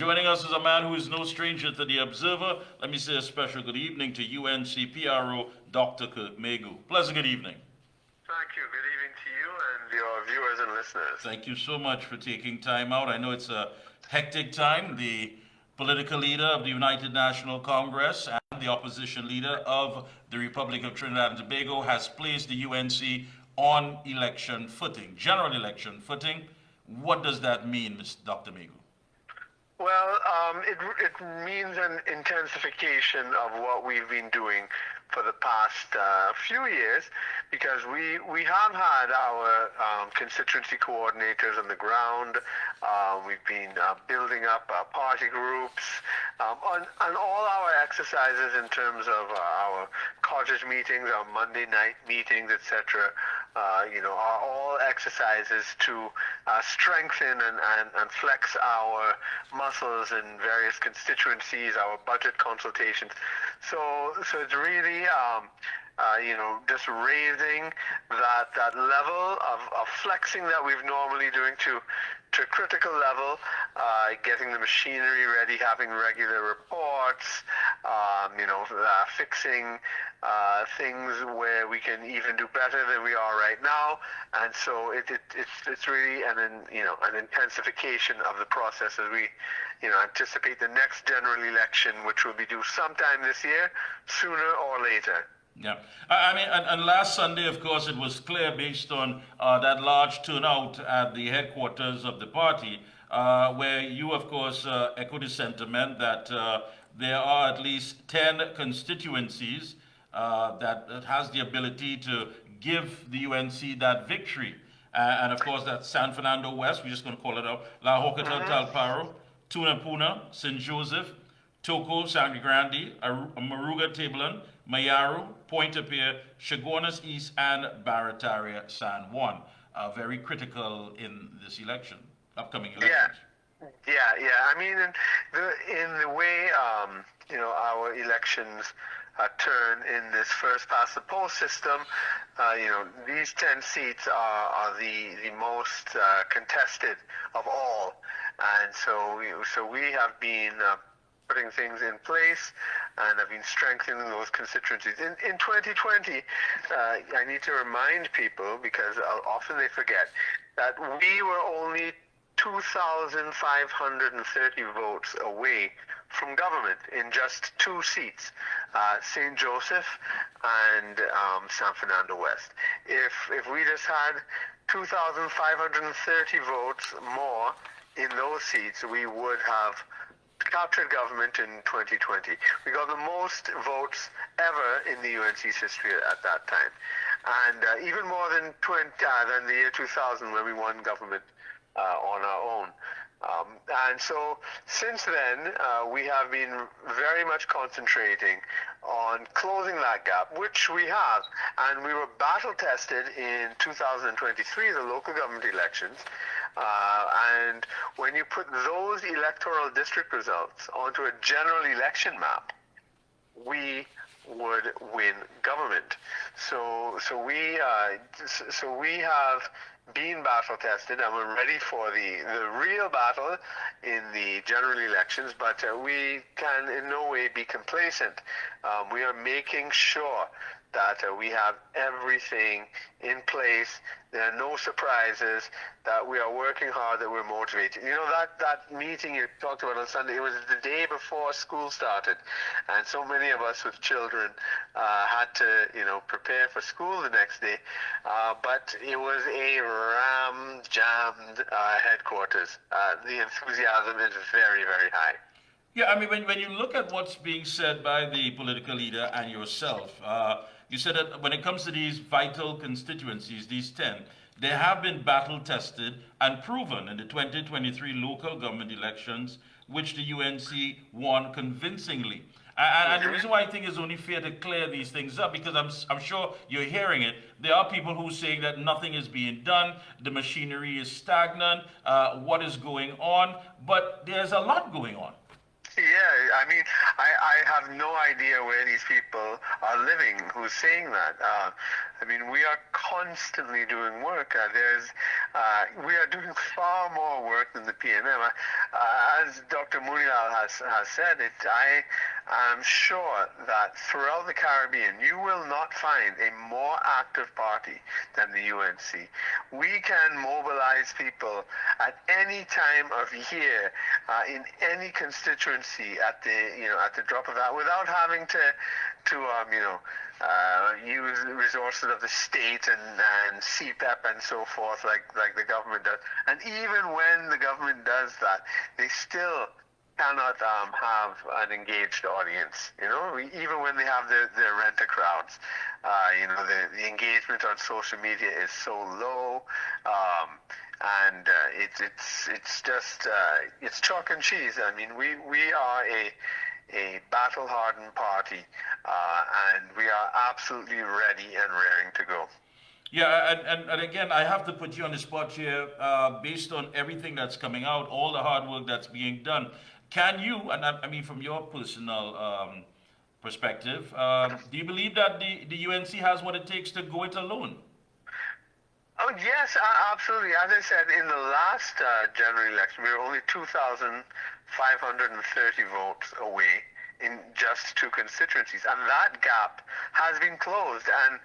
Joining us is a man who is no stranger to the Observer. Let me say a special good evening to UNC PRO, Dr. Kirk Meighoo. Pleasant good evening. Thank you. Good evening to you and your viewers and listeners. Thank you so much for taking time out. I know it's a hectic time. The political leader of the United National Congress and the opposition leader of the Republic of Trinidad and Tobago has placed the UNC on election footing, general election footing. What does that mean, Mr. Dr. Meighoo? Well, it means an intensification of what we've been doing for the past few years, because we have had our constituency coordinators on the ground. We've been building up party groups, and all our exercises in terms of our cottage meetings, our Monday night meetings, etc. Are all exercises to strengthen and flex our muscles in various constituencies, our budget consultations. So it's really just raising that level of flexing that we've normally doing to a critical level, getting the machinery ready, having regular reports, fixing things where we can even do better than we are right now. And so it's really an intensification of the process as we anticipate the next general election, which will be due sometime this year, sooner or later. Yeah, I mean, and last Sunday, of course, it was clear based on that large turnout at the headquarters of the party, where you, of course, echoed the sentiment that there are at least 10 constituencies that has the ability to give the UNC that victory. And of course, that's San Fernando West, we're just going to call it out, La Hocata, Talparo, Tunapuna, St. Joseph, Toko, Sangre Grande, Maruga, Tableland, Mayaru, Pointe-a-Pierre, Chaguanas East, and Barataria, San Juan. Very critical in this election, upcoming elections. Yeah. I mean, in the way our elections turn in this first past the post system, these 10 seats are the most contested of all, and so we have been putting things in place and have been strengthening those constituencies. In 2020, I need to remind people, because often they forget, that we were only 2,530 votes away from government in just 2 seats, St. Joseph and San Fernando West. If we just had 2,530 votes more in those seats, we would have captured government in 2020. We got the most votes ever in the UNC's history at that time, and even more than the year 2000, when we won government on our own. And so since then, we have been very much concentrating on closing that gap, which we have. And we were battle tested in 2023, the local government elections. And when you put those electoral district results onto a general election map, we would win government. So we have been battle tested, and we're ready for the real battle in the general elections, but we can in no way be complacent. We are making sure that we have everything in place. There are no surprises, that we are working hard, that we're motivated. That meeting you talked about on Sunday, it was the day before school started, and so many of us with children had to prepare for school the next day, but it was a ram-jammed headquarters. The enthusiasm is very, very high. Yeah, I mean, when you look at what's being said by the political leader and yourself, you said that when it comes to these vital constituencies, these 10, they have been battle tested and proven in the 2023 local government elections, which the UNC won convincingly. And the reason why I think it's only fair to clear these things up, because I'm sure you're hearing it. There are people who say that nothing is being done, the machinery is stagnant, what is going on, but there's a lot going on. Yeah, I mean, I have no idea where these people are living who's saying that. I mean, we are constantly doing work. We are doing far more work than the PNM. As Dr. Munilal has said, I am sure that throughout the Caribbean, you will not find a more active party than the UNC. We can mobilize people at any time of year in any constituency at the drop of that without having to use resources of the state and CPEP and so forth like the government does. And even when the government does that, they still cannot have an engaged audience. Even when they have their renter crowds, the engagement on social media is so low, and it's just it's chalk and cheese. I mean, we are a battle-hardened party, and we are absolutely ready and raring to go. Yeah, and again, I have to put you on the spot here, based on everything that's coming out, all the hard work that's being done. Can you, and I mean from your personal perspective, do you believe that the UNC has what it takes to go it alone? Oh, yes, absolutely. As I said, in the last general election, we were only 2,530 votes away in just two constituencies, and that gap has been closed, and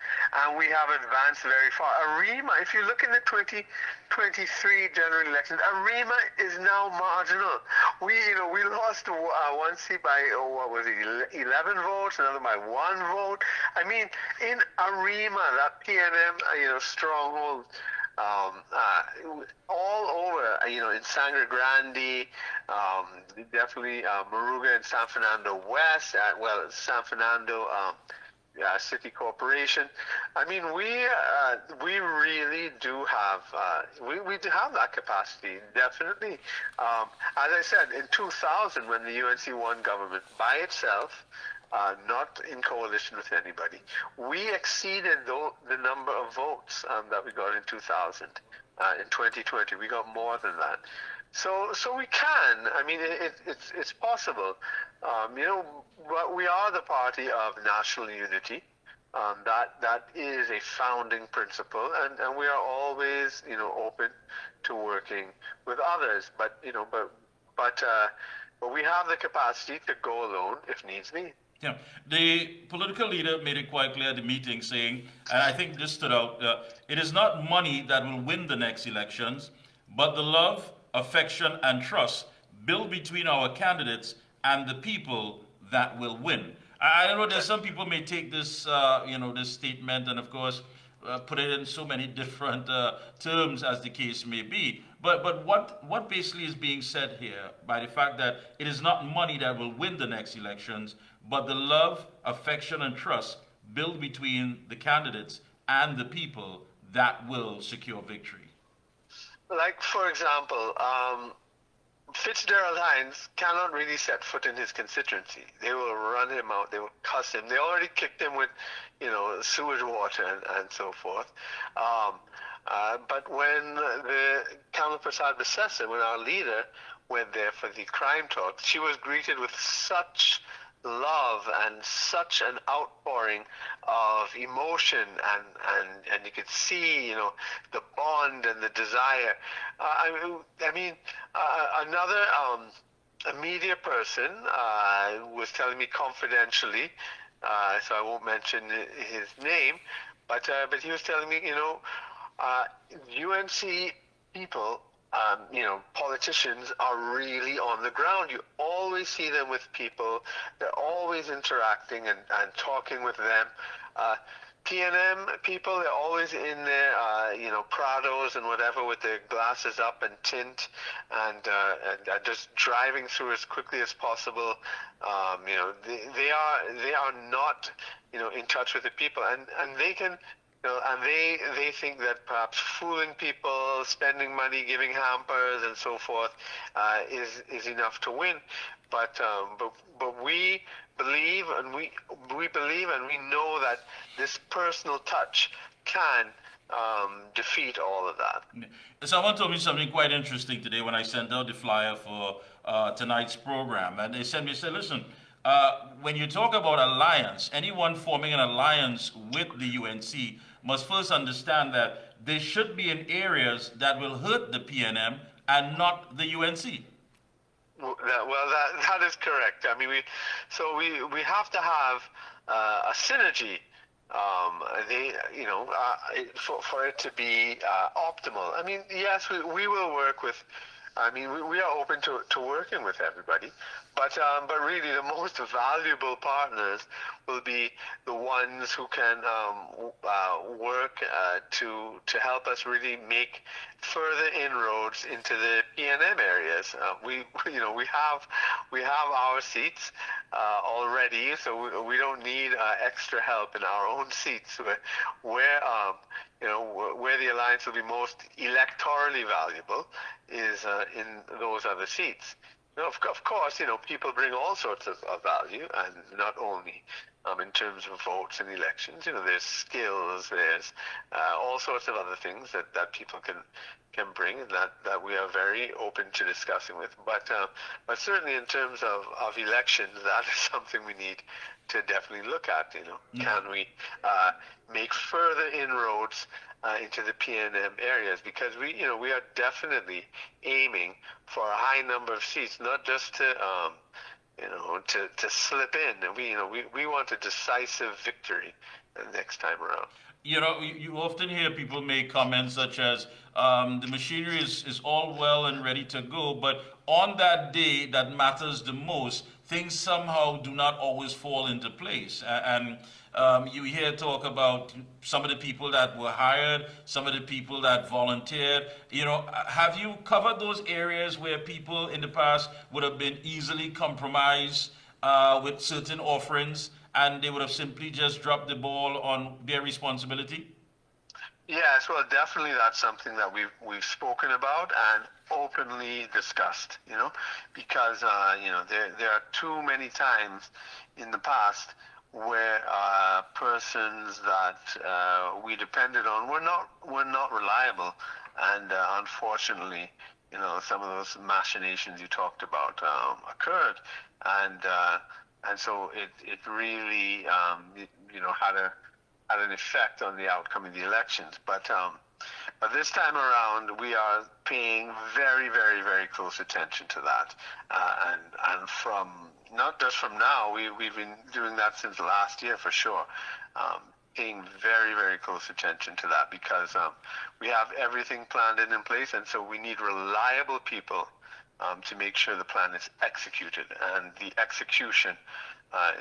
we have advanced very far. Arima, if you look in the 2023 general elections, Arima is now marginal. We lost one seat by 11 votes, another by 1 vote. I mean, in Arima, that PNM stronghold, all over, in Sangre Grande, definitely Moruga and San Fernando West, San Fernando City Corporation. I mean, we really do have we do have that capacity, definitely. As I said, in 2000, when the UNC won government by itself, not in coalition with anybody, we exceeded the number of votes that we got in 2000. In 2020, we got more than that. So we can. I mean, it's possible. But we are the party of national unity. That is a founding principle, and we are always open to working with others. But we have the capacity to go alone if needs be. Yeah, the political leader made it quite clear at the meeting, saying, and I think this stood out, it is not money that will win the next elections, but the love, affection, and trust built between our candidates and the people that will win. I know that some people may take this, this statement and, of course, put it in so many different terms as the case may be. But what basically is being said here by the fact that it is not money that will win the next elections, but the love, affection, and trust built between the candidates and the people that will secure victory? Like, for example, Fitzgerald Hines cannot really set foot in his constituency. They will run him out. They will cuss him. They already kicked him with, sewage water and so forth. But when the Kamala Prasad Bissessa, when our leader went there for the crime talk, she was greeted with such love and such an outpouring of emotion, and you could see the bond and the desire. Another a media person was telling me confidentially, so I won't mention his name, but he was telling me UNC people, politicians are really on the ground. You always see them with people. They're always interacting and talking with them. PNM people, they're always in their, Prados and whatever with their glasses up and tint and just driving through as quickly as possible. They are not, in touch with the people, and they can. And they think that perhaps fooling people, spending money, giving hampers, and so forth, is enough to win. But we believe, and we know that this personal touch can defeat all of that. Someone told me something quite interesting today when I sent out the flyer for tonight's program, and they said, listen, when you talk about alliance, anyone forming an alliance with the UNC must first understand that they should be in areas that will hurt the PNM and not the UNC. That is correct. I mean, we have to have a synergy. For it to be optimal. I mean, yes, we will work with. I mean, we are open to working with everybody, but really the most valuable partners will be the ones who can work to help us really make further inroads into the PNM areas. We have our seats already, so we don't need extra help in our own seats. Where the alliance will be most electorally valuable is in those other seats. Of course, people bring all sorts of value, and not only in terms of votes and elections. There's skills, there's all sorts of other things that people can bring, and that we are very open to discussing with. But certainly in terms of elections, that is something we need to definitely look at. Can we make further inroads into the PNM areas, because we are definitely aiming for a high number of seats, not just to slip in. We want a decisive victory the next time around. You often hear people make comments such as the machinery is all well and ready to go, but on that day that matters the most, things somehow do not always fall into place. And you hear talk about some of the people that were hired, some of the people that volunteered. Have you covered those areas where people in the past would have been easily compromised with certain offerings, and they would have simply just dropped the ball on their responsibility? Yes, well, definitely that's something that we've spoken about and openly discussed. Because there are too many times in the past where persons that we depended on were not reliable, and unfortunately, some of those machinations you talked about occurred, and so it really had an effect on the outcome of the elections. But this time around, we are paying very, very, very close attention to that, and from not just from now, we've been doing that since last year for sure. Paying very, very close attention to that, because we have everything planned in place, and so we need reliable people to make sure the plan is executed, and the execution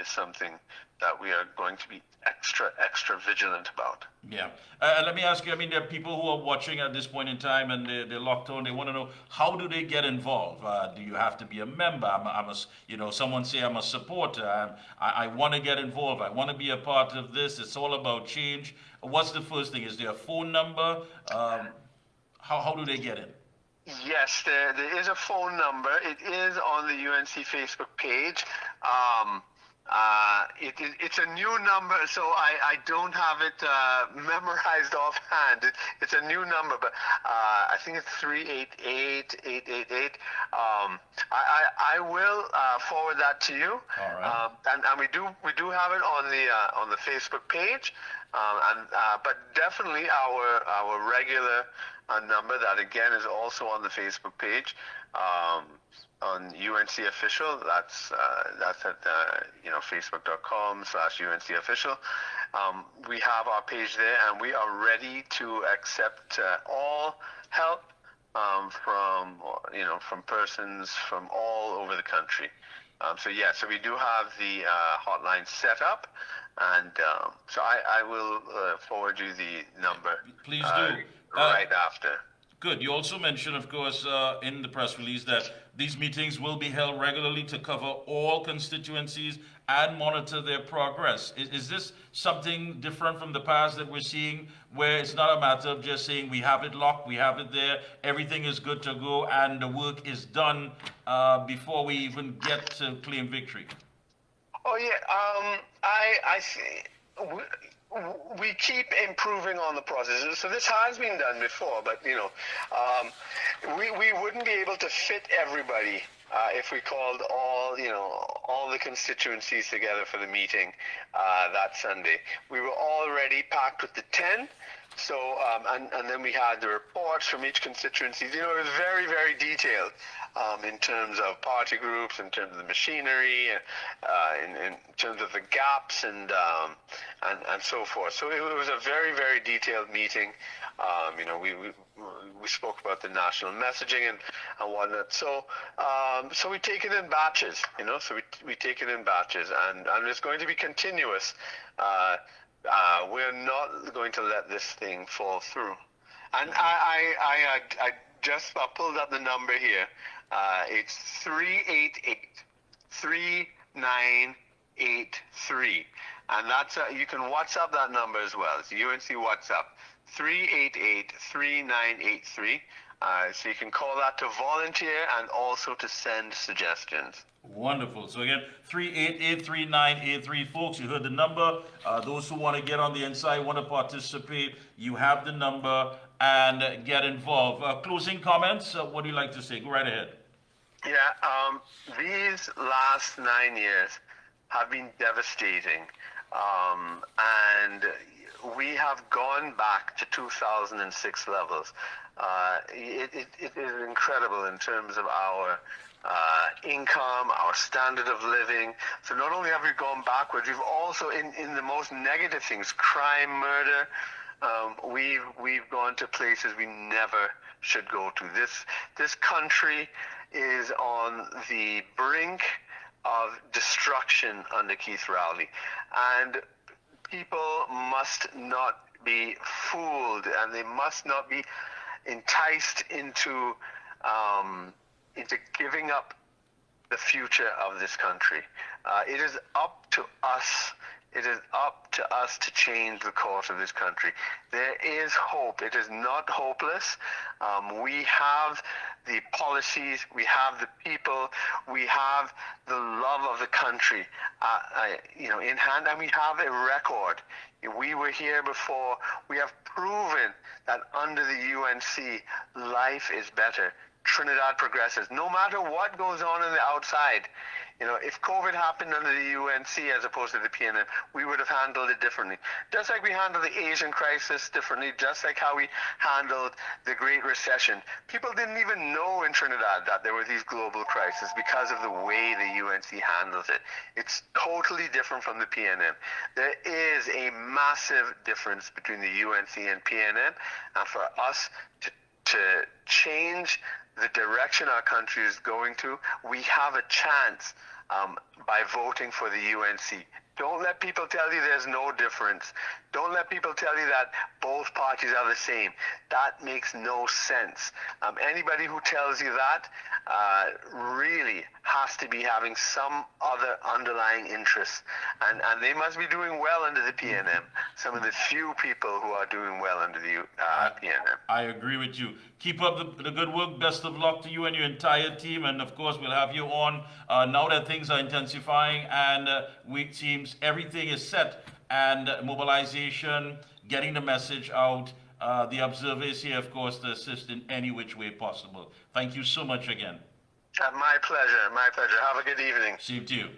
is something that we are going to be extra vigilant about. Yeah. Let me ask you, I mean, there are people who are watching at this point in time, and they're locked on. They want to know, how do they get involved? Do you have to be a member? Someone say I'm a supporter. I want to get involved. I want to be a part of this. It's all about change. What's the first thing? Is there a phone number? How do they get in? Yes, there is a phone number. It is on the UNC Facebook page. It's a new number, so I don't have it memorized offhand. It's a new number, but I think it's 388-888. I will forward that to you. All right. And we do have it on the Facebook page, but definitely our regular number that again is also on the Facebook page. On UNC Official, that's at facebook.com/UNC Official. We have our page there, and we are ready to accept all help from persons from all over the country. So we do have the hotline set up, and so I will forward you the number. Please do. Right after. Good. You also mentioned, of course, in the press release that these meetings will be held regularly to cover all constituencies and monitor their progress. Is this something different from the past that we're seeing, where it's not a matter of just saying we have it locked, we have it there, everything is good to go, and the work is done before we even get to claim victory? Oh yeah, I see. we keep improving on the process. So this has been done before, but we wouldn't be able to fit everybody if we called all the constituencies together for the meeting that Sunday. We were already packed with the 10. So, and then we had the reports from each constituency. It was very, very detailed in terms of party groups, in terms of the machinery, in terms of the gaps, and so forth. So it was a very, very detailed meeting. We spoke about the national messaging and whatnot. So we take it in batches. So we take it in batches, and it's going to be continuous. We're not going to let this thing fall through. And I just pulled up the number here. It's 388-3983. And that's you can WhatsApp that number as well. It's UNC WhatsApp, 388-3983. So you can call that to volunteer and also to send suggestions. Wonderful. So again, 388-3983, folks. You heard the number. Those who want to get on the inside, want to participate, you have the number and get involved. Closing comments. What do you like to say? Go right ahead. Yeah. These last 9 years have been devastating, and we have gone back to 2006 levels. It is incredible in terms of our income, our standard of living. So not only have we gone backwards, we've also, in the most negative things, crime, murder, we've gone to places we never should go to. This country is on the brink of destruction under Keith Rowley, and people must not be fooled, and they must not be enticed into giving up the future of this country. It is up to us. It is up to us to change the course of this country. There is hope. It is not hopeless. We have the policies, we have the people, we have the love of the country, in hand, and we have a record. We were here before. We have proven that under the UNC, life is better. Trinidad progresses. No matter what goes on the outside, if COVID happened under the UNC as opposed to the PNM, we would have handled it differently. Just like we handled the Asian crisis differently, just like how we handled the Great Recession. People didn't even know in Trinidad that there were these global crises because of the way the UNC handles it. It's totally different from the PNM. There is a massive difference between the UNC and PNM, and for us to change the direction our country is going to, we have a chance by voting for the UNC. Don't let people tell you there's no difference. Don't let people tell you that both parties are the same. That makes no sense. Anybody who tells you that really has to be having some other underlying interests. And they must be doing well under the PNM. Some of the few people who are doing well under the PNM. I agree with you. Keep up the good work. Best of luck to you and your entire team. And of course, we'll have you on now that things are intensifying and it seems everything is set, and mobilization, getting the message out. The observer is here, of course, to assist in any which way possible. Thank you so much again. My pleasure. My pleasure. Have a good evening. Same to you.